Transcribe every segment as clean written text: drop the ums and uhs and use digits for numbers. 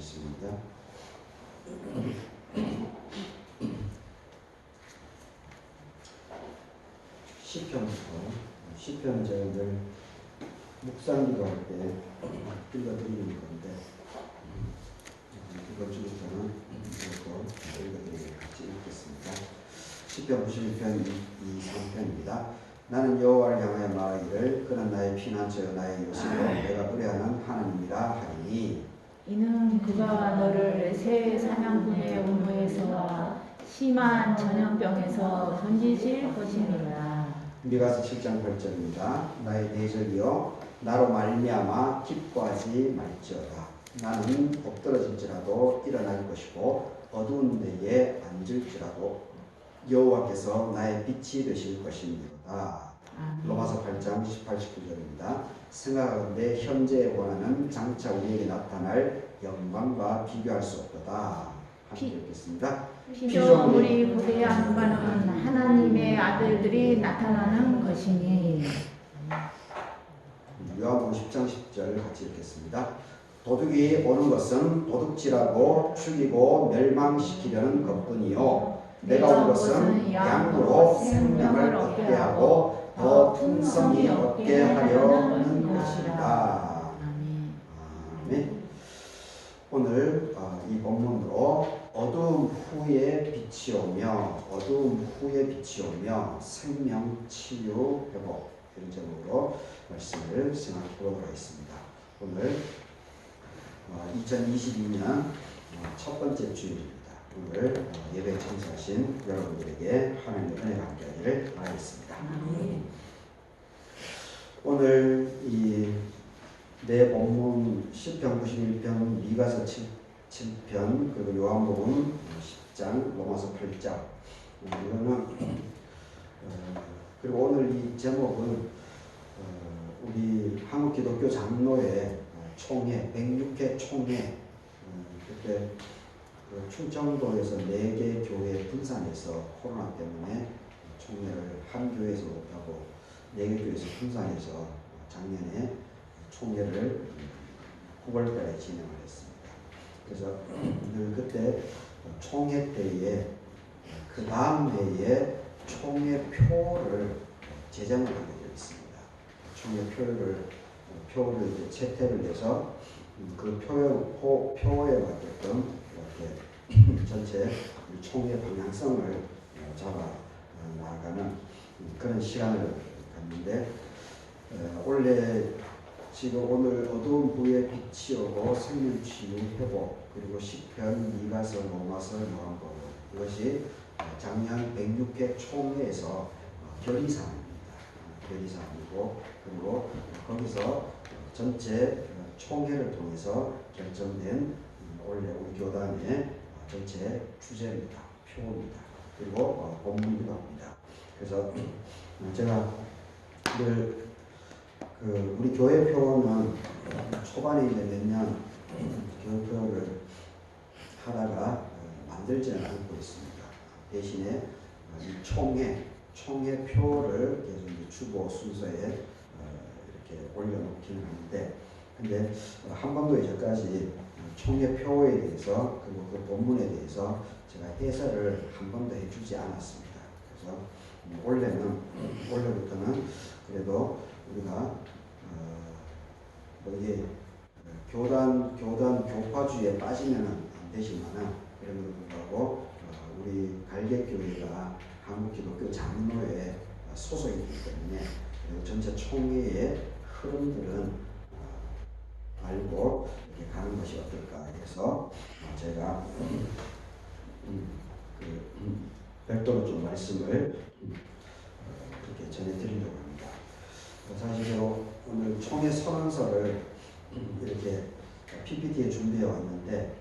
말씀입니다. 시편 제가 늘 묵상기도 할 때 읽어드리는 건데 이번 주부터는 이것도 읽어드리게 같이 읽겠습니다. 시편 91편 2, 3편입니다. 나는 여호와를 향하여 말하기를 그는 나의 피난처요 나의 요새요 내가 의뢰하는 하나님이라 하니 이는 그가 너를 새 사냥꾼의 온무에서와 심한 전염병에서 건지실 것임이라. 미가서 7장 8절입니다. 나의 대적이여 나로 말미암아 기뻐하지 말지어다. 나는 엎드러질지라도 일어날 것이고 어두운 데에 앉을지라도 여호와께서 나의 빛이 되실 것입니다. 로마서 8장 18, 19절입니다. 생각하건대 현재에 원하는 장차 우리에게 나타날 영광과 비교할 수 없도다. 함께 읽겠습니다. 피조물이 부대한 바는 하나님의 아들들이 나타나는 것이니. 요한복음 10장 10절 같이 읽겠습니다. 도둑이 오는 것은 도둑질하고 죽이고 멸망시키려는 것뿐이요 내가 온 것은 양으로 생명을 얻게 하고 더 풍성히 얻게 하려는 것이다. 아멘. 오늘 이 본문으로 어두움 후에 빛이 오며 생명 치유 회복 이런 제목으로 말씀을 생각해 보도록 하겠습니다. 오늘 2022년 첫 번째 주일입니다. 오늘 예배에 참석하신 여러분들에게 하나님의 은혜가 함께하기를 바라겠습니다. 오늘 이 내 본문 시편 91편 미가서 7편 그리고 요한복음 10장 로마서 8장 이거는 그리고 오늘 이 제목은 우리 한국기독교 장로회 총회 106회 총회 그때 그 충청도에서 4개 교회 분산해서 코로나 때문에 총회를 한 교회에서 못하고 4개 교회에서 분산해서 작년에 총회를 9월달에 진행을 했습니다. 그래서 늘 그때 총회 때에 그 다음 해에 총회표를 제정을 하게 되어 있습니다. 총회표를 이제 채택을 해서 그 표에 맞게끔 이렇게 전체 총회 방향성을 잡아 나가는 그런 시간을 갖는데 원래 지금 오늘 어두운 후에 빛이 오고 생명치유 회복 그리고 시편 미가서 로마서 요한복음 이것이 작년 106회 총회에서 결의사항입니다. 결의사항이고 그리고 거기서 전체 총회를 통해서 결정된 원래 우리 교단의 전체 주제입니다. 표입니다. 그리고 본문이기도 합니다. 그래서 제가 늘 우리 교회 표는 초반에 이제 몇 년 교회표를 하다가 만들지는 않고 있습니다. 대신에 이 총회 표를 계속 이제 주보 순서에 이렇게 올려놓기는 하는데, 근데 한 번도 이제까지 총회 표에 대해서 그리고 그 본문에 대해서 제가 해설을 한 번도 해주지 않았습니다. 그래서 올해부터는 그래도 우리가 이게 교단 교파주의에 빠지면은 안 되지만은 그럼에도 불구하고 우리 갈개교회가 한국기독교 장로회 소속이기 때문에 전체 총회의 흐름들은 알고 이렇게 가는 것이 어떨까 해서 제가 별도로 좀 말씀을 이렇게 전해드리려고 합니다. 사실대로 오늘 총회 선언서를 이렇게 PPT에 준비해 왔는데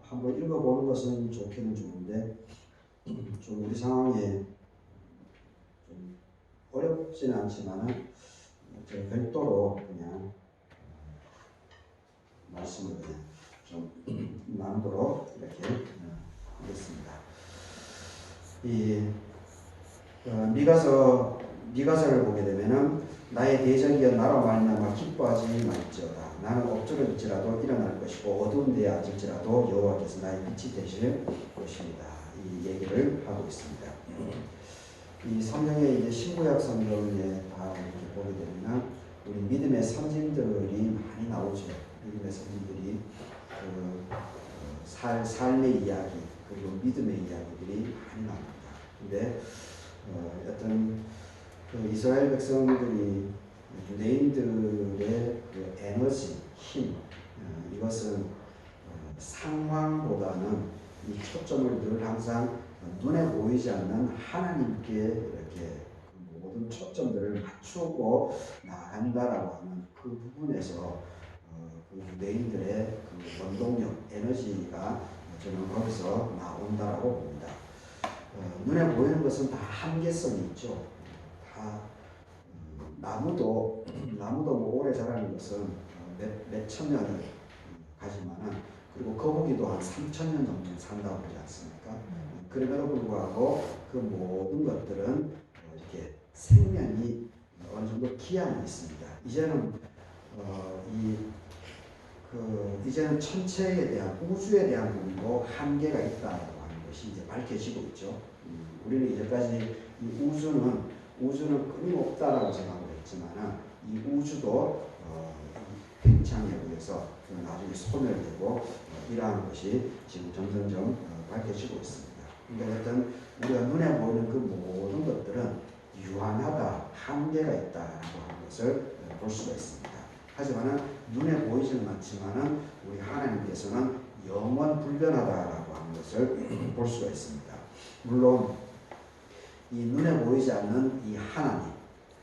한번 읽어보는 것은 좋기는 좋은데 좀 우리 상황에 좀 어렵지는 않지만은 제가 별도로 그냥 말씀을 그냥 좀 나누도록 이렇게 하겠습니다. 이 미가서를 보게 되면은 나의 대적이여 나로 말미암아 기뻐하지 말지어다. 나는 엎드릴지라도 일어날 것이고 어두운 데에 앉을지라도 여호와께서 나의 빛이 되실 것입니다. 이 얘기를 하고 있습니다. 이 성경에 이제 신구약 성경에 다 이렇게 보게 되면 우리 믿음의 선진들이 많이 나오죠. 믿음의 선진들이 삶의 이야기 그리고 믿음의 이야기들이 많이 나옵니다. 근데 어떤 이스라엘 백성들이 유대인들의 그 에너지, 힘 이것은 상황보다는 이 초점을 늘 항상 눈에 보이지 않는 하나님께 이렇게 모든 초점들을 맞추고 나간다라고 하는 그 부분에서 그 유대인들의 그 원동력, 에너지가 저는 거기서 나온다라고 봅니다. 눈에 보이는 것은 다 한계성이 있죠. 다 나무도 뭐 오래 자라는 것은 몇 천 년을 가지만은 그리고 거북이도 한 3,000년 정도 산다고 하지 않습니까? 그럼에도 불구하고 그 모든 것들은 이렇게 생명이 어느 정도 기한이 있습니다. 이제는 이제는 천체에 대한 우주에 대한 부분도 한계가 있다고 하는 것이 이제 밝혀지고 있죠. 우리는 이제까지 이 우주는 끊임없다라고 생각하고 있지만 이 우주도 팽창에 의해서 나중에 소멸되고 이러한 것이 지금 점점점 밝혀지고 있습니다. 그러니까 어떤 우리가 눈에 보이는 그 모든 것들은 유한하다, 한계가 있다라고 하는 것을 볼 수가 있습니다. 하지만 눈에 보이지는 않지만 우리 하나님께서는 영원 불변하다라고 하는 것을 볼 수가 있습니다. 물론 이 눈에 보이지 않는 이 하나님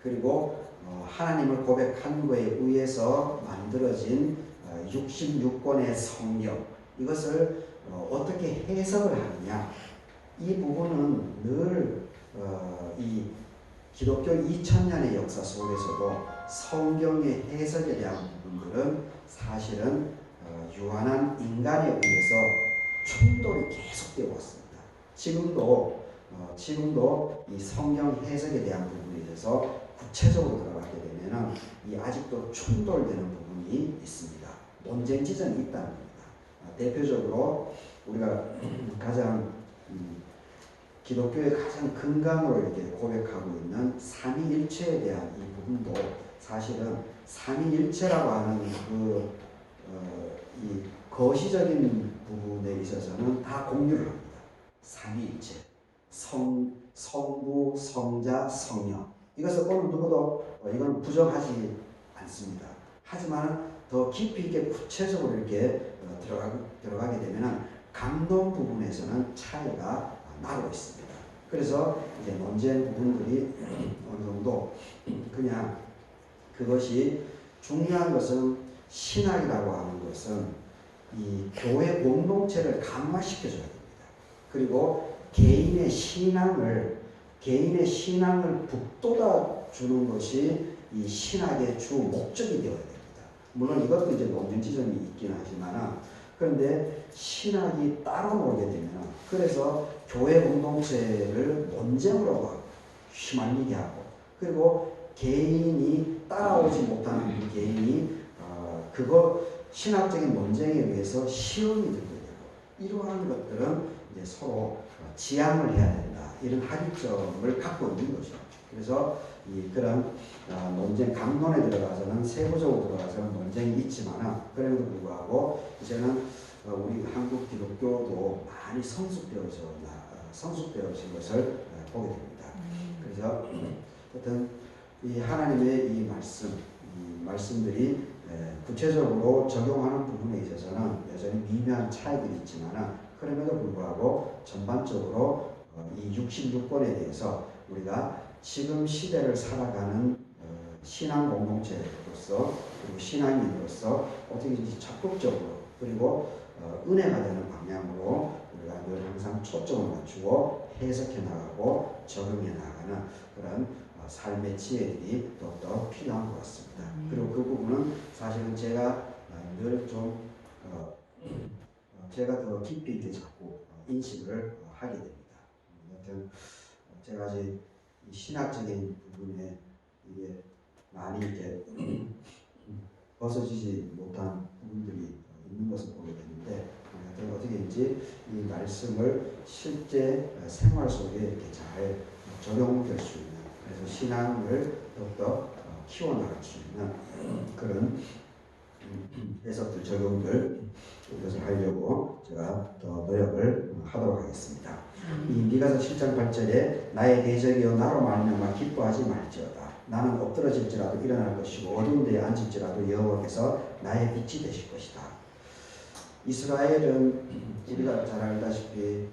그리고 하나님을 고백한 것에 의해서 만들어진 66권의 성경 이것을 어떻게 해석을 하느냐 이 부분은 늘 이 기독교 2000년의 역사 속에서도 성경의 해석에 대한 부분들은 사실은 유한한 인간에 의해서 충돌이 계속되어 왔습니다. 지금도 이 성경 해석에 대한 부분에 대해서 구체적으로 들어가게 되면은 이 아직도 충돌되는 부분이 있습니다. 논쟁 지점이 있다는 겁니다. 대표적으로 우리가 가장 기독교의 가장 근간으로 이렇게 고백하고 있는 삼위일체에 대한 이 부분도 사실은 삼위일체라고 하는 이 거시적인 부분에 있어서는 다 공유를 합니다. 삼위일체, 성부, 성자, 성령. 이것을 어느 누구도 이건 부정하지 않습니다. 하지만 더 깊이 있게 구체적으로 이렇게 들어가게 되면은 강론 부분에서는 차이가 나고 있습니다. 그래서 이제 논쟁 부분들이 어느 정도 그냥 그것이 중요한 것은 신학이라고 하는 것은 이 교회 공동체를 강화시켜줘야 됩니다. 그리고 개인의 신앙을 북돋아 주는 것이 이 신학의 주 목적이 되어야 됩니다. 물론 이것도 이제 논쟁 지점이 있긴 하지만 그런데 신학이 따로 놀게 되면 그래서 교회 공동체를 논쟁으로 휘말리게 하고 그리고 개인이 따라오지 못하는 그 개인이 그거 신학적인 논쟁에 의해서 시험이 들게 되고 이러한 것들은 이제 서로 지향을 해야 된다 이런 합의점을 갖고 있는 거죠. 그래서 그런 논쟁 강론에 들어가서는 세부적으로 들어가서는 논쟁이 있지만 그럼에도 불구하고 이제는 우리 한국 기독교도 많이 성숙되어진 것을 보게 됩니다. 그래서 어떤 이 하나님의 이 말씀들이 구체적으로 적용하는 부분에 있어서는 여전히 미묘한 차이들이 있지만 그럼에도 불구하고 전반적으로 이 66권에 대해서 우리가 지금 시대를 살아가는 신앙 공동체로서 그리고 신앙인으로서 어떻게 적극적으로 그리고 은혜가 되는 방향으로 우리가 늘 항상 초점을 맞추고 해석해 나가고 적용해 나가는 그런 삶의 지혜들이 더욱더 필요한 것 같습니다. 그리고 그 부분은 사실은 제가 늘 좀 제가 더 깊이 있게 자꾸 인식을 하게 됩니다. 여튼 제가 아직 신학적인 부분에 이게 많이 이렇게 벗어지지 못한 부분들이 있는 것을 보게 되는데 어떻게든지 이 말씀을 실제 생활 속에 이렇게 잘 적용될 수 있는 그래서 신앙을 더욱더 키워나갈 수 있는 그런 해석들 적용들 이것을 하려고 제가 더 노력을 하도록 하겠습니다. 이 미가서 7장 8절에 나의 대적이여 나로 말미암아 기뻐하지 말지어다. 나는 엎드러질지라도 일어날 것이고 어두운 데에 앉을지라도 여호와께서 나의 빛이 되실 것이다. 이스라엘은 우리가 잘 알다시피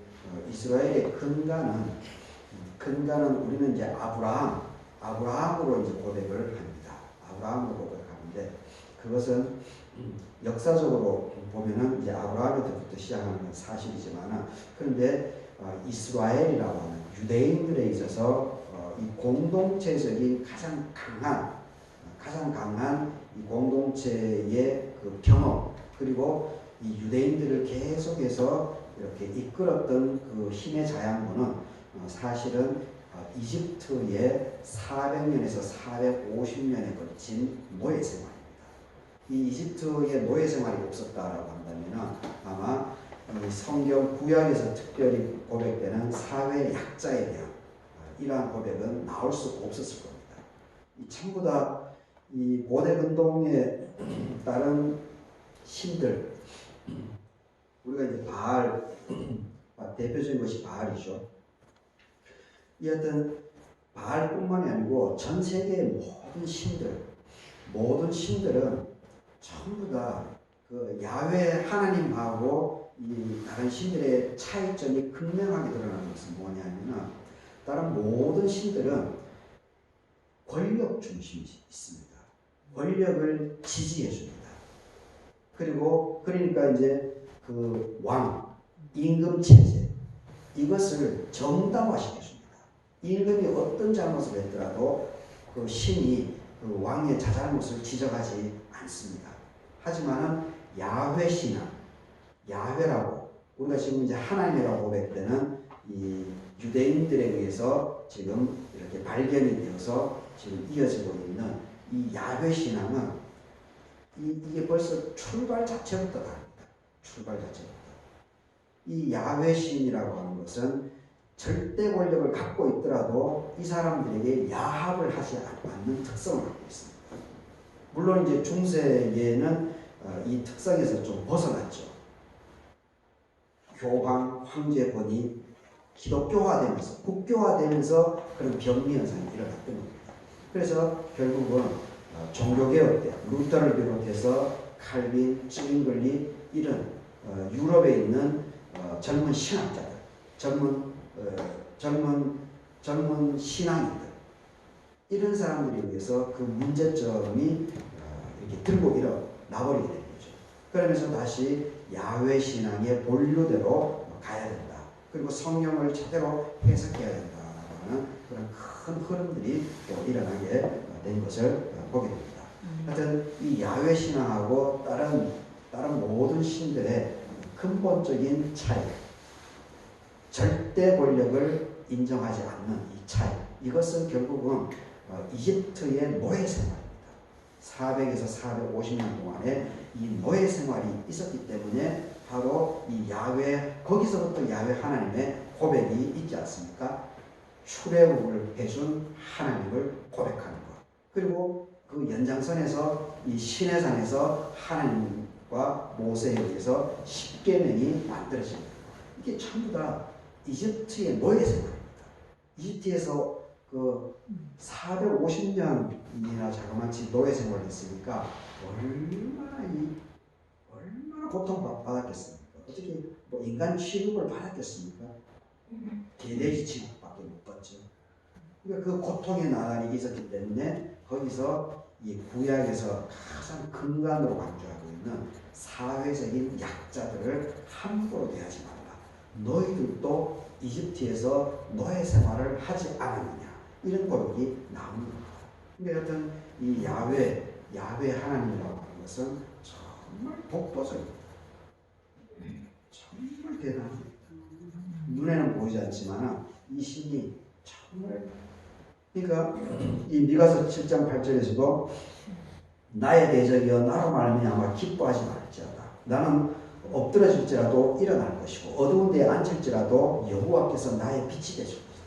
이스라엘의 근간은 우리는 이제 아브라함으로 이제 고백을 합니다. 아브라함으로 고백하는데 그것은 역사적으로 보면은 이제 아브라함부터 시작하는 건 사실이지만 그런데 이스라엘이라고 하는 유대인들에 있어서 이 공동체적인 가장 강한 이 공동체의 그 경험 그리고 이 유대인들을 계속해서 이렇게 이끌었던 그 힘의 자양분은 사실은 이집트의 400년에서 450년에 걸친 노예 생활입니다. 이 이집트의 노예 생활이 없었다라고 한다면 아마 이 성경 구약에서 특별히 고백되는 사회 약자에 대한 이러한 고백은 나올 수 없었을 겁니다. 전부 다 이 고대 근동에 따른 신들 우리가 이제 바알 대표적인 것이 바알이죠. 이 어떤 바알뿐만이 아니고 전 세계의 모든 신들은 전부 다 그 야훼 하나님하고 이 다른 신들의 차이점이 극명하게 드러나는 것은 뭐냐면은 다른 모든 신들은 권력 중심이 있습니다. 권력을 지지해 줍니다. 그러니까 이제 그 임금 체제 이것을 정당화시켜 줍니다. 임금이 어떤 잘못을 했더라도 그 신이 그 왕의 자잘못을 지적하지 않습니다. 하지만은 야훼 신앙, 야훼라고 우리가 지금 이제 하나님이라고 고백되는 이 유대인들에 의해서 지금 이렇게 발견이 되어서 지금 이어지고 있는 이 야훼 신앙은 이게 벌써 출발 자체부터 다릅니다. 출발 자체부터. 이 야훼 신이라고 하는 것은 절대 권력을 갖고 있더라도 이 사람들에게 야합을 하지 않는 특성을 갖고 있습니다. 물론 이제 중세에는 이 특성에서 좀 벗어났죠. 교황, 황제권이 기독교화되면서 국교화되면서 그런 병리 현상이 일어났던 겁니다. 그래서 결국은 종교개혁 때 루터를 비롯해서 칼빈, 쯔윙글리 이런 유럽에 있는 젊은 신학자들, 젊은 신앙인들 이런 사람들에 의해서 그 문제점이 이렇게 들고 일어나버리게 되는 거죠. 그러면서 다시 야훼 신앙의 본류대로 가야 된다. 그리고 성경을 제대로 해석해야 된다라고 하는 그런 큰 흐름들이 또 일어나게 된 것을 보게 됩니다. 하여튼 이 야훼 신앙하고 다른 모든 신들의 근본적인 차이, 절대 권력을 인정하지 않는 이 차이, 이것은 결국은 이집트의 노예 생활입니다. 400에서 450년 동안에 이 노예 생활이 있었기 때문에 바로 이 야훼, 거기서부터 야훼 하나님의 고백이 있지 않습니까? 출애굽을 해준 하나님을 고백하는 것. 그리고 그 연장선에서 이 시내산에서 하나님과 모세에 의해서 십계명이 만들어집니다. 이게 전부 다 이집트의 노예 생활입니다. 이집트에서 그 450년이나 자그마치 노예 생활을 했으니까 얼마나 고통받았겠습니까? 어떻게 뭐 인간 취급을 받았겠습니까? 개돼지 취급밖에 못 받죠. 그러니까 그 고통의 나날이 있었기 때문에 거기서 이 구약에서 가장 근간으로 강조하고 있는 사회적인 약자들을 함부로 대하지 말라. 너희들도 이집트에서 노예 생활을 하지 않았느냐. 이런 고백이 나오는 겁니다. 그러니까 여튼 이 야훼 하나님이라고 하는 것은 정말 독보적입니다. 정말 대단합니다. 눈에는 보이지 않지만 이 신이 정말 그러니까 이 미가서 7장 8절에서도 나의 대적이여 나로 말미암아 기뻐하지 말지어다. 나는 엎드러질지라도 일어날 것이고 어두운 데에 앉을지라도 여호와께서 나의 빛이 되실 것이다.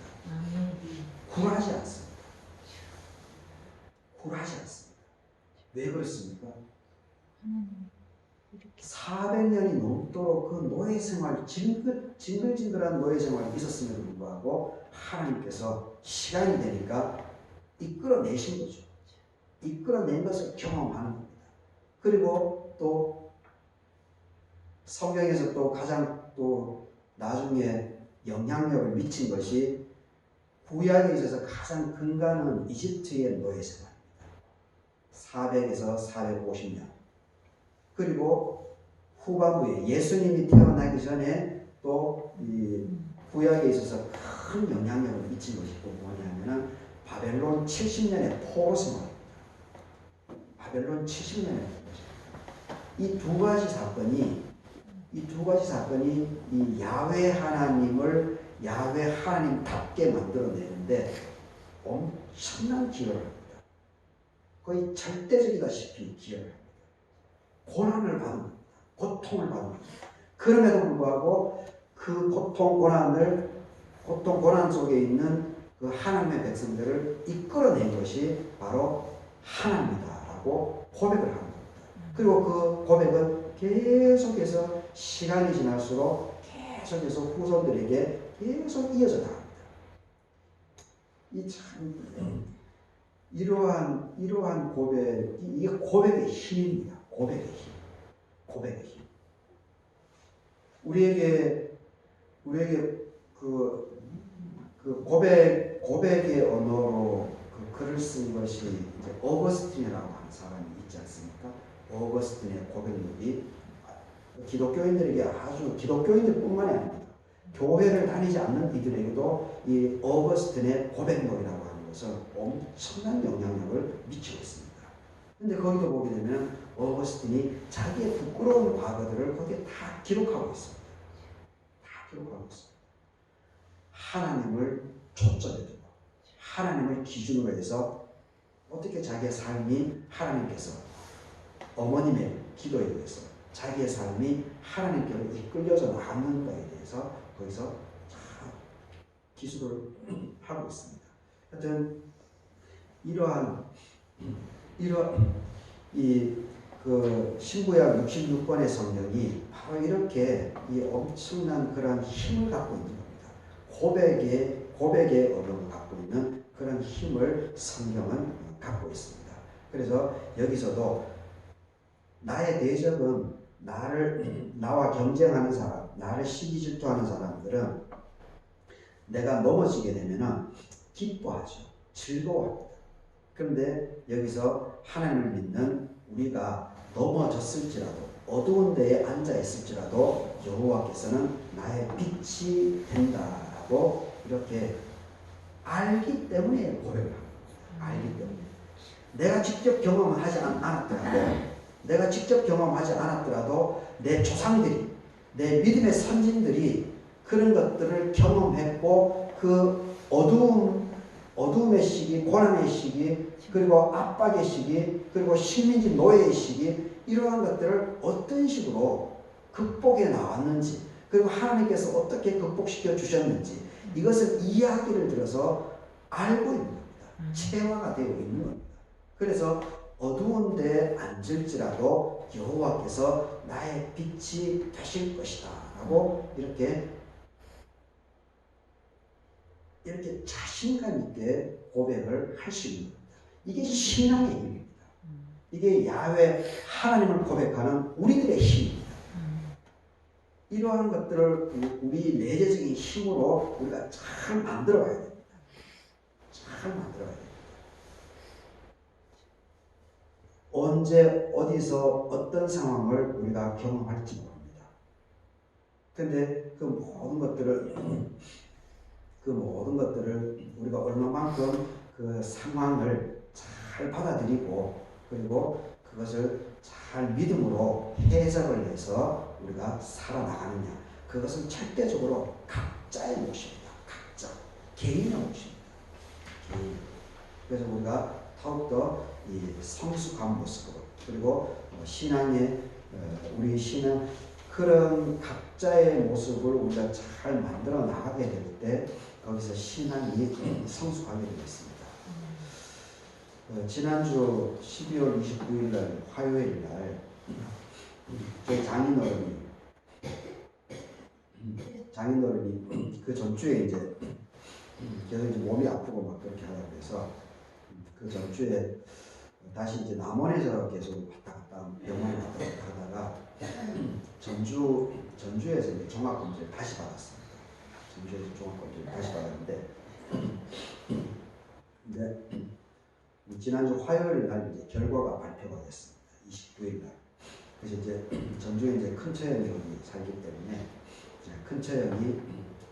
굴하지 않습니다. 굴하지 않습니다. 왜 그렇습니까? 400년이 넘도록 그 노예 생활, 징글징글한 노예 생활이 있었음에도 불구하고 하나님께서 시간이 되니까 이끌어내신 거죠. 이끌어낸 것을 경험하는 겁니다. 그리고 또 성경에서 또 가장 또 나중에 영향력을 미친 것이 구약에 있어서 가장 근간은 이집트의 노예 생활입니다. 400에서 450년. 그리고 후반부에 예수님이 태어나기 전에 또 이 구약에 있어서 큰 영향력을 미친 것이 또 뭐냐면은 바벨론 70년의 포로 생활입니다. 바벨론 70년의 이 두 가지 사건이 이 야훼 하나님을 야훼 하나님답게 만들어내는데 엄청난 기여를 합니다. 거의 절대적이다시피 기여를 합니다. 고난을 받은 겁니다. 고통을 받은 겁니다. 그럼에도 불구하고 그 고통, 고난 속에 있는 그 하나님의 백성들을 이끌어낸 것이 바로 하나님이다라고 고백을 하는 겁니다. 그리고 그 고백은 계속해서 시간이 지날수록 계속해서 후손들에게 계속 이어져 나갑니다. 이 참 이러한 고백이 이게 고백의 힘입니다. 고백의 힘. 고백의 힘. 우리에게 그 고백의 언어로 그 글을 쓴 것이 이제 어거스틴이라고 하는 사람이 있지 않습니까? 어거스틴의 고백록이 기독교인들에게 아주 기독교인들뿐만이 아닙니다. 교회를 다니지 않는 이들에게도 이 어거스틴의 고백록이라고 하는 것은 엄청난 영향력을 미치고 있습니다. 근데 거기도 보게 되면 어거스틴이 자기의 부끄러운 과거들을 거기에 다 기록하고 있습니다. 다 기록하고 있습니다. 하나님을 초점에 두고 하나님을 기준으로 해서 어떻게 자기의 삶이 하나님께서 어머님의 기도에 의해서 자기의 삶이 하나님께로 이끌려져 나가는가에 대해서 거기서 참 기술을 하고 있습니다. 하여튼 이러한 그 신구약 66권의 성경이 바로 이렇게 이 엄청난 그런 힘을 갖고 있는 겁니다. 고백의 언어를 갖고 있는 그런 힘을 성경은 갖고 있습니다. 그래서 여기서도 나의 대적은 나와 경쟁하는 사람, 나를 시기 질투하는 사람들은 내가 넘어지게 되면은 기뻐하죠. 즐거워합니다. 그런데 여기서 하나님을 믿는 우리가 넘어졌을지라도 어두운 데에 앉아 있을지라도 여호와께서는 나의 빛이 된다라고 이렇게 알기 때문에 고백을 합니다. 알기 때문에. 내가 직접 경험하지 않았더라도 내 조상들이, 내 믿음의 선진들이 그런 것들을 경험했고 그 어두움의 시기, 고난의 시기, 그리고 압박의 시기, 그리고 식민지 노예의 시기, 이러한 것들을 어떤 식으로 극복해 나왔는지, 그리고 하나님께서 어떻게 극복시켜 주셨는지, 이것을 이야기를 들어서 알고 있는 겁니다. 체화가 되어 있는 겁니다. 그래서 어두운 데 앉을지라도 여호와께서 나의 빛이 되실 것이다 라고 이렇게 자신감 있게 고백을 할 수 있는 겁니다. 이게 신앙의 힘입니다. 이게 야훼 하나님을 고백하는 우리들의 힘입니다. 이러한 것들을 우리 내재적인 힘으로 우리가 잘 만들어 가야 됩니다. 잘 만들어 가야 됩니다. 언제 어디서 어떤 상황을 우리가 경험할지 모릅니다. 근데 그 모든 것들을 우리가 얼마만큼 그 상황을 잘 받아들이고 그리고 그것을 잘 믿음으로 해석을 해서 우리가 살아나가느냐, 그것은 절대적으로 각자의 몫입니다. 각자 개인의 몫입니다. 개인. 그래서 우리가 더욱더 이 성숙한 모습으로 그리고 신앙의 우리 신앙 그런 각자의 모습을 우리가 잘 만들어 나가게 될 때 거기서 신앙이 성숙하게 되겠습니다. 지난주 12월 29일 날 화요일 날 저희 장인어른이 그 전주에 이제 계속 이제 몸이 아프고 막 그렇게 하다 그래서 그 전주에 다시 이제 남원에서 계속 왔다 갔다 병원에 왔다 갔다 하다가 전주에서 이제 종합검진을 다시 받았습니다. 전주에서 종합검진을 다시 받았는데 이제 지난주 화요일 날 이제 결과가 발표가 됐습니다. 29일 날. 그래서 이제 전주에 이제 큰처형이 살기 때문에 큰처형이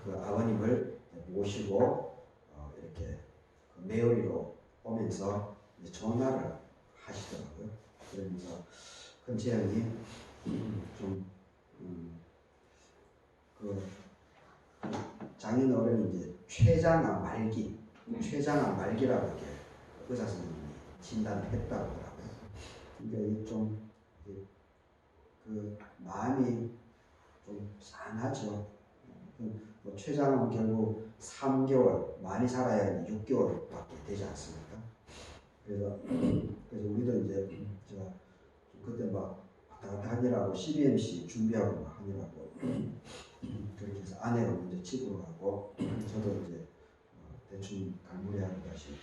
그 아버님을 모시고 이렇게 메어리로 오면서 이제 전화를 하시더라고요. 그러면서 큰처형이 그 장인어른이 이제 췌장암 말기라고 이렇게 의사 선생님이 진단을 했다고 하더라고요. 그러니까 그 마음이 좀 짠하죠. 뭐 췌장은 결국 3개월, 많이 살아야 6개월밖에 되지 않습니까? 그래서 우리도 이제 제가 그때 막 왔다 갔다 하느라고 CBMC 준비하고 막 하느라고 그렇게 해서 아내가 먼저 집으로 가고 저도 이제 대충 갈무리하고 다시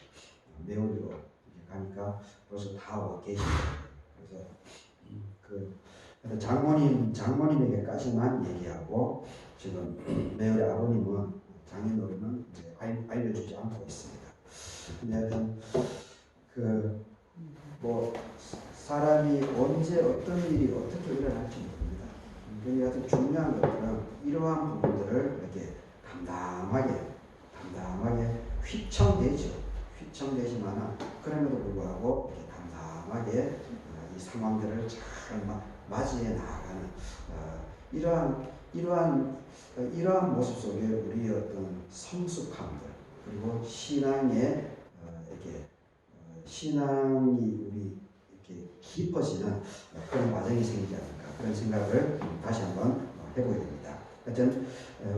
메어리로 이렇게 가니까 벌써 다 와 계시더라고요. 그래서 장모님에게까지만 얘기하고 지금 메어리 아버님은 장인어른은 이제 알려주지 않고 있습니다. 근데 하여튼 뭐 사람이 언제 어떤 일이 어떻게 일어날지 모릅니다. 그러니까 하여튼 중요한 것들은 이러한 부분들을 이렇게 담담하게 휘청되지만 그럼에도 불구하고 이렇게 담담하게 이 상황들을 잘 맞이해 나가는 이러한 모습 속에 우리의 어떤 성숙함들 그리고 신앙의 신앙이 우리 이렇게 깊어지는 그런 과정이 생기지 않을까 그런 생각을 다시 한번 해보게 됩니다. 하여튼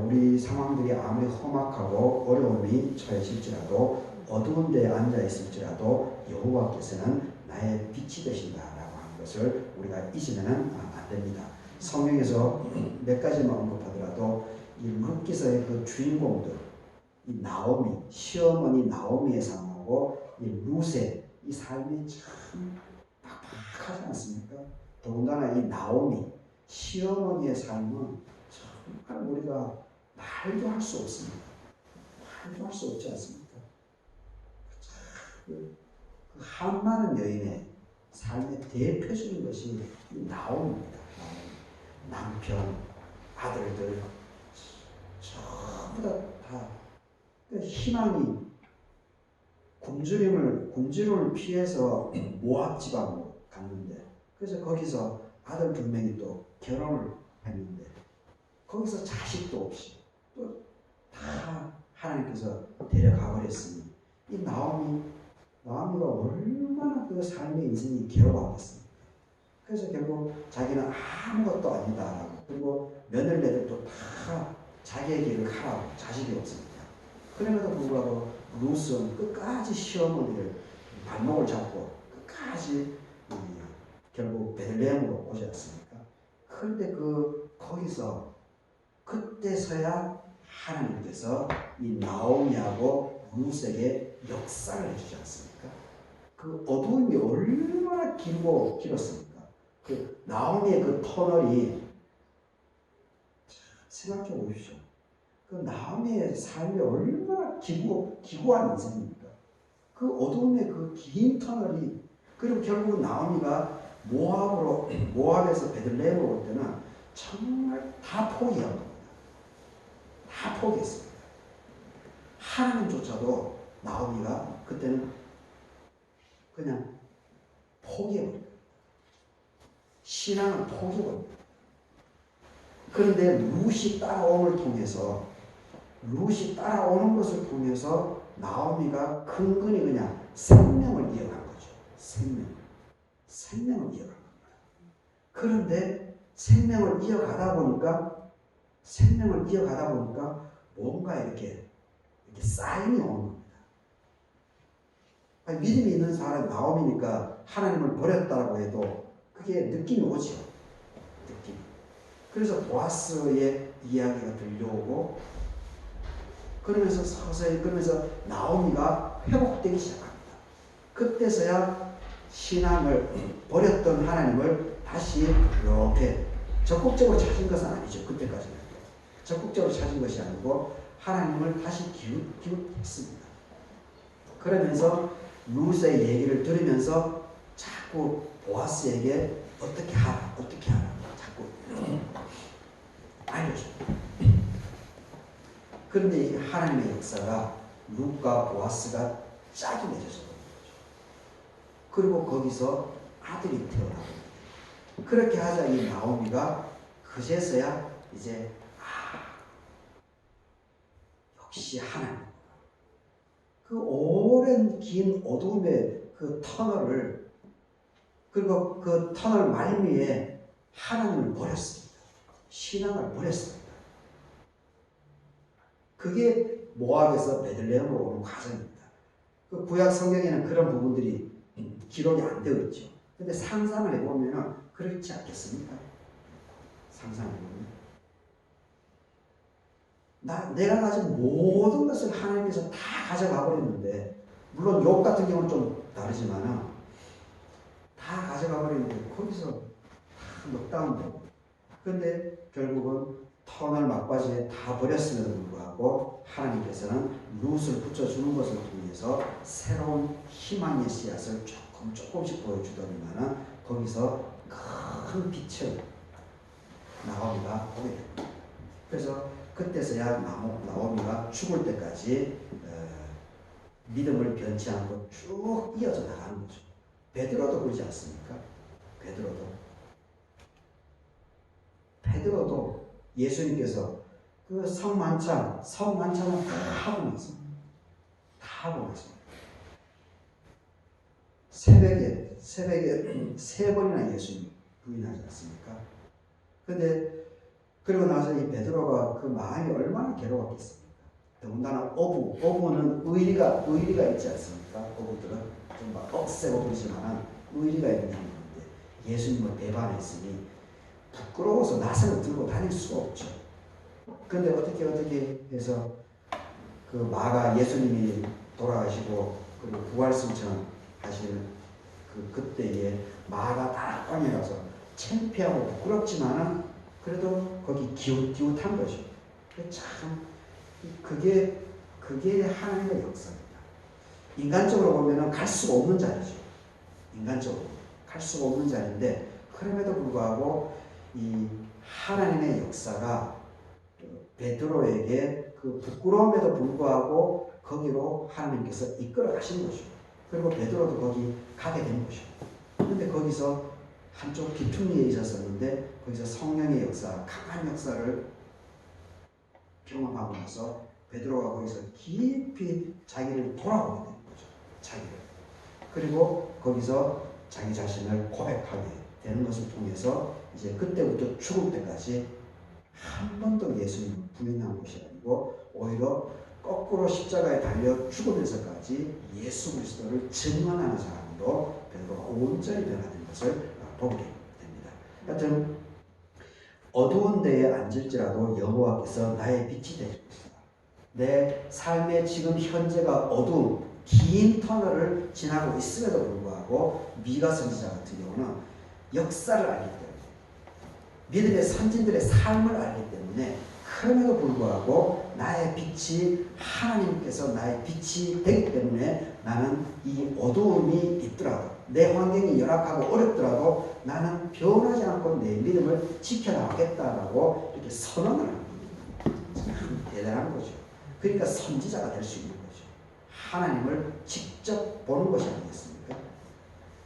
우리 상황들이 아무리 험악하고 어려움이 처해질지라도 어두운 데에 앉아 있을지라도 여호와께서는 나의 빛이 되신다라고 하는 것을 우리가 잊으면 안 됩니다. 성경에서 몇 가지만 언급하더라도 이 룻기서의 그 주인공들 이 나오미, 시어머니 나오미의 삶하고 이 룻의 이 삶이 참 팍팍하지 않습니까? 더군다나 이 나오미, 시어머니의 삶은 정말 우리가 말도 할 수 없습니다. 말도 할 수 없지 않습니까? 그 한많은 여인의 삶의 대표적인 것이 이 나오미입니다. 남편, 아들들 전부 다 희망이 굶주림을 피해서 모압 지방으로 갔는데 그래서 거기서 아들 2명이 또 결혼을 했는데 거기서 자식도 없이 또 다 하나님께서 데려가 버렸으니 이 나오미가 얼마나 그 삶의 인생이 괴로웠겠습니까? 그래서 결국 자기는 아무것도 아니다라고 그리고 며느리들도 다 자기의 길을 가라고 자식이 없습니다. 그럼에도 불구하고 룻은 끝까지 시어머니를 발목을 잡고 끝까지 결국 베들레헴으로 오지 않습니까? 그런데 거기서 그때서야 하나님께서 이 나오미하고 룻에게 역사를 해주지 않습니까? 그 어두움이 얼마나 길었습니까? 그 나오미의 그 터널이 생각해 보십시오. 그 나오미의 삶이 얼마나 기구한 인생입니까? 그 어둠의 그 긴 터널이 그리고 결국 나오미가 모압에서 베들레헴으로 올 때는 정말 다 포기한 겁니다. 다 포기했습니다. 하나님조차도 나오미가 그때는 그냥 포기해버립니다. 신앙을 포기해버립니다. 그런데 룻이 따라오는 것을 통해서 나오미가 근근히 그냥 생명을 이어간 거죠. 생명을 이어간 겁니다. 그런데 생명을 이어가다 보니까 뭔가 이렇게 쌓임이 오는 겁니다. 아니, 믿음이 있는 사람 나옴이니까 하나님을 버렸다고 해도 그게 느낌이 오죠. 느낌. 그래서 보아스의 이야기가 들려오고 그러면서 서서히 그러면서 나오미가 회복되기 시작합니다. 그때서야 신앙을 버렸던 하나님을 다시 이렇게 적극적으로 찾은 것은 아니죠. 그때까지는 적극적으로 찾은 것이 아니고 하나님을 다시 기웃했습니다. 그러면서 룻의 얘기를 들으면서 자꾸 보아스에게 어떻게 하라 자꾸 알려줍니다. 그런데 이 하나님의 역사가 룻과 보아스가 짝이 맺어져 버린 거죠. 그리고 거기서 아들이 태어나고 그렇게 하자 이 나오미가 그제서야 이제 역시 하나님 그 오랜 긴 어둠의 그 터널을 그리고 그 터널 말미에 하나님을 버렸습니다. 신앙을 버렸습니다. 그게 모압에서 베들레헴으로 오는 과정입니다. 그 구약 성경에는 그런 부분들이 기록이 안 되어 있죠. 근데 상상을 해보면 그렇지 않겠습니까? 상상을 해보면 내가 가진 모든 것을 하나님께서 다 가져가 버렸는데 물론 욥 같은 경우는 좀 다르지만은 다 가져가 버렸는데 거기서 다 넉다운되고 그런데 결국은 터널 막바지에 다 버렸음에도 불구하고 하나님께서는 룻을 붙여주는 것을 통해서 새로운 희망의 씨앗을 조금씩 보여주더니만은 거기서 큰 빛을 나오미가 보게 됩니다. 그래서 그때서야 나오미가 죽을 때까지 믿음을 변치 않고 쭉 이어져 나가는 거죠. 베드로도 그러지 않습니까? 베드로도 예수님께서 그 성만찬을 다 하고 나서 새벽에 3번이나 예수님 부인하지 않습니까? 근데 그리고 나서 이 베드로가 그 마음이 얼마나 괴로웠겠습니까? 더군다나 어부는 의리가 있지 않습니까? 어부들은 좀 막 억세고 그러지만 의리가 있는 사람인데 예수님을 배반했으니 부끄러워서 나선을 들고 다닐 수가 없죠. 그런데 어떻게 해서 그 마가 예수님이 돌아가시고 그리고 부활승천 하시는 그때에 마가 다락방에 가서 창피하고 부끄럽지만은 그래도 거기 기웃한 거죠. 참 그게 하나님의 역사입니다. 인간적으로 보면은 갈 수가 없는 자리죠. 인간적으로 갈 수가 없는 자리인데 그럼에도 불구하고 이 하나님의 역사가 베드로에게 그 부끄러움에도 불구하고 거기로 하나님께서 이끌어 가신 거죠. 그리고 베드로도 거기 가게 된 거죠. 그런데 거기서 한쪽 비투미에 있었는데 거기서 성령의 역사, 강한 역사를 경험하고 나서 베드로가 거기서 깊이 자기를 돌아보게 되는 거죠. 자기를. 그리고 거기서 자기 자신을 고백하게 되는 것을 통해서 이제 그때부터 죽을 때까지 한 번도 예수님을 부인한 것이 아니고 오히려 거꾸로 십자가에 달려 죽으면서까지 예수 그리스도를 증언하는 사람으로 베드로가 온전히 변화된 것을 보게 됩니다. 하여튼 어두운 데에 앉을지라도 여호와께서 나의 빛이 되실 것이다. 내 삶의 지금 현재가 어두운 긴 터널을 지나고 있음에도 불구하고 미가 선지자 같은 경우는 역사를 알기 때문에 믿음의 선진들의 삶을 알기 때문에 그럼에도 불구하고 나의 빛이 하나님께서 나의 빛이 되기 때문에 나는 이 어두움이 있더라도 내 환경이 열악하고 어렵더라도 나는 변하지 않고 내 믿음을 지켜나가겠다라고 이렇게 선언을 하는 겁니다. 참 대단한 거죠. 그러니까 선지자가 될 수 있는 거죠. 하나님을 직접 보는 것이 아니겠습니까?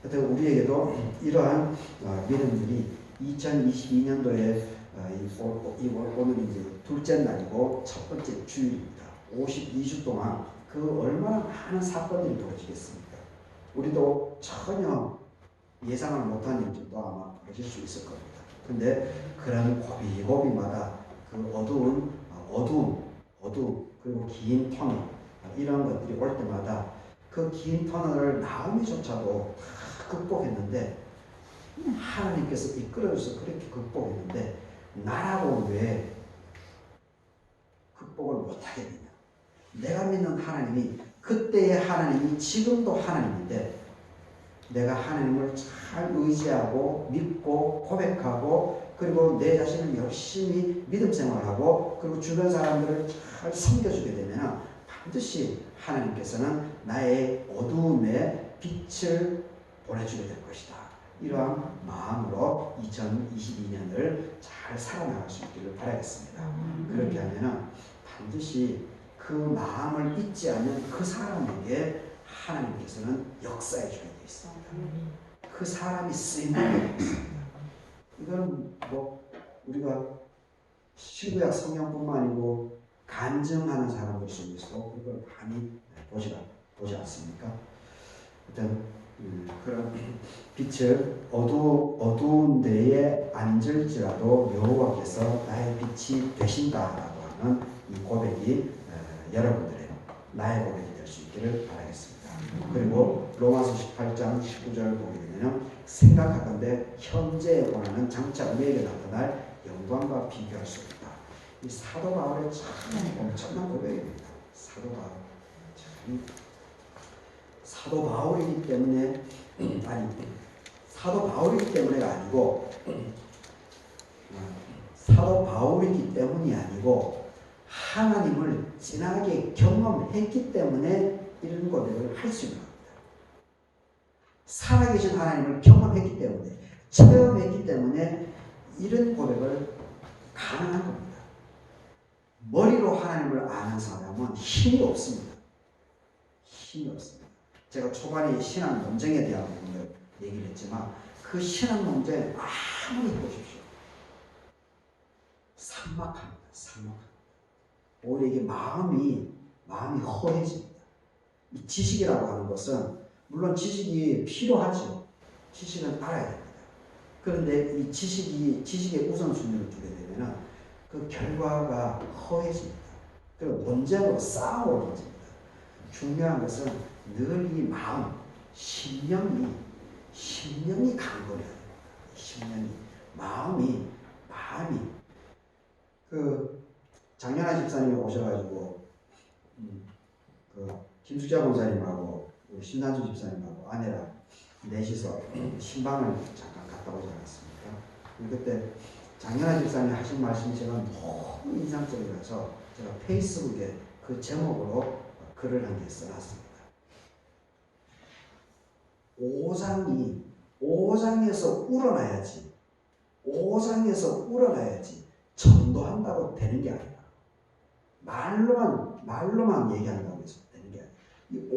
하여튼 우리에게도 이러한 믿음들이 2022년도에 오늘 이제 둘째 날이고 첫 번째 주일입니다. 52주 동안 그 얼마나 많은 사건들이 벌어지겠습니까? 우리도 전혀 예상을 못한 일들도 아마 벌어질 수 있을 겁니다. 근데 그런 고비고비마다 그 어두움 그리고 긴 터널 이런 것들이 올 때마다 그 긴 터널을 나오미조차도 다 극복했는데 하나님께서 이끌어줘서 그렇게 극복했는데 나라고 왜 극복을 못하겠느냐. 내가 믿는 하나님이 그때의 하나님이 지금도 하나님인데 내가 하나님을 잘 의지하고 믿고 고백하고 그리고 내 자신을 열심히 믿음 생활하고 그리고 주변 사람들을 잘 섬겨주게 되면 반드시 하나님께서는 나의 어두움에 빛을 보내주게 될 것이다. 이러한 마음으로 2022년을 잘 살아나갈 수 있기를 바라겠습니다. 그렇게 하면 반드시 그 마음을 잊지 않는 그 사람에게 하나님께서는 역사해 주게 되어 있습니다. 그 사람이 쓰임받게 되어 있습니다. 이건 뭐 우리가 신구약 성경뿐만 아니고 간증하는 사람들 속에서 그걸 많이 보지 않습니까? 일단 그런 빛을 어두운 데에 앉을지라도 여호와께서 나의 빛이 되신다라고 하는 이 고백이 여러분들의 나의 고백이 될 수 있기를 바라겠습니다. 그리고 로마서 18장 19절 보게 되면 생각하건대 현재에 원하는 장차 우리에게 나타날 영광과 비교할 수 없다. 이 사도 바울의 참 엄청난 고백입니다. 사도 바울이기 때문에 사도 바울이기 때문에가 아니고 사도 바울이기 때문이 아니고 하나님을 진하게 경험했기 때문에 이런 고백을 할 수 있는 겁니다. 살아계신 하나님을 경험했기 때문에 체험했기 때문에 이런 고백을 가능한 겁니다. 머리로 하나님을 아는 사람은 힘이 없습니다. 힘이 없습니다. 제가 초반에 신앙 논쟁에 대한 부분을 얘기를 했지만 그 신앙 논쟁 아무리 보십시오. 삭막합니다. 오히려 이게 마음이 허해집니다. 이 지식이라고 하는 것은 물론 지식이 필요하죠. 지식은 알아야 됩니다. 그런데 이 지식의 우선순위를 두게 되면 그 결과가 허해집니다. 그리고 논쟁으로 싸움으로 번집니다. 중요한 것은 늘 이 마음, 심령이 강건해야 됩니다. 심령이 마음이 장연아 집사님이 오셔가지고 김숙자 권사님하고 신단주 집사님하고 아내랑 넷이서 신방을 잠깐 갔다 오지 않았습니까? 그때 장연아 집사님 하신 말씀이 제가 너무 인상적이라서 제가 페이스북에 그 제목으로 글을 한 개 써놨습니다. 5장에서 우러나야지 전도한다고 되는 게 아니라 말로만 얘기한다고 해서 되는 게 아니라